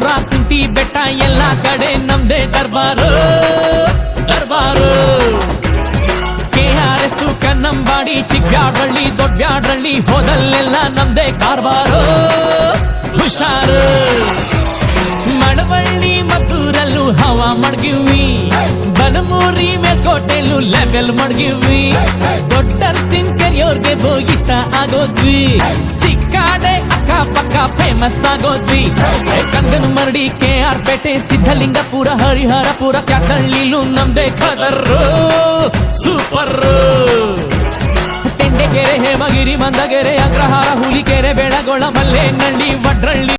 ವಿಜಯಪುರ ಕುಂಟಿ ಬೆಟ್ಟ ಎಲ್ಲ ಕಡೆ ನಮ್ದೇ ದರ್ಬಾರು ದರ್ಬಾರು. KRS ಕನ್ನಂಬಾಡಿ ಚಿಕ್ಕಬ್ಯಾಡಳ್ಳಿ ದೊಡ್ಡಬ್ಯಾಡಳ್ಳಿ ಹೋದಲ್ಲೆಲ್ಲ ನಮ್ದೇ ಕಾರ್ಬಾರು ಹುಷಾರು. ಮಳವಳ್ಳಿ ಮದ್ದೂರಲ್ಲೂ ಹವಾ ಮಡ್ಗಿವಿ, ಬನಮೂರಿ ಮೇಲ್ಕೋಟೆಲ್ಲೂ ಲೆವೆಲ್ ಮಡ್ಗಿವಿ. ದೊಡ್ಡರ್ಸಿನ್ ಕೆರಿಯೋರ್ಗೆ ಇಷ್ಟ ಆಗೋದ್ವಿ, ಚಿಕ್ಕಾಡೆ ಅಕ್ಕ ಪಕ್ಕ ಫೇಮಸ್ ಆಗೋದ್ವಿ. ಕಂಗನ ಮರಡಿ KR ಪೇಟೆ ಸಿದ್ಧಲಿಂಗಪುರ ಹರಿಹರಪುರ ಕ್ಯಾತಳ್ಳಿಲೂ ನಮ್ದೇ ಖದರ್ರು ಸೂಪರ್. ತೆಂಡೆಕೆರೆ ಹೇಮಗಿರಿ ಮಂದಗೆರೆ ಅಗ್ರಹಾರ ಹುಲಿಕೆರೆ ಬೆಳಗೊಳ ಮಲ್ಲೇನಹಳ್ಳಿ ವಡ್ರಳ್ಳಿ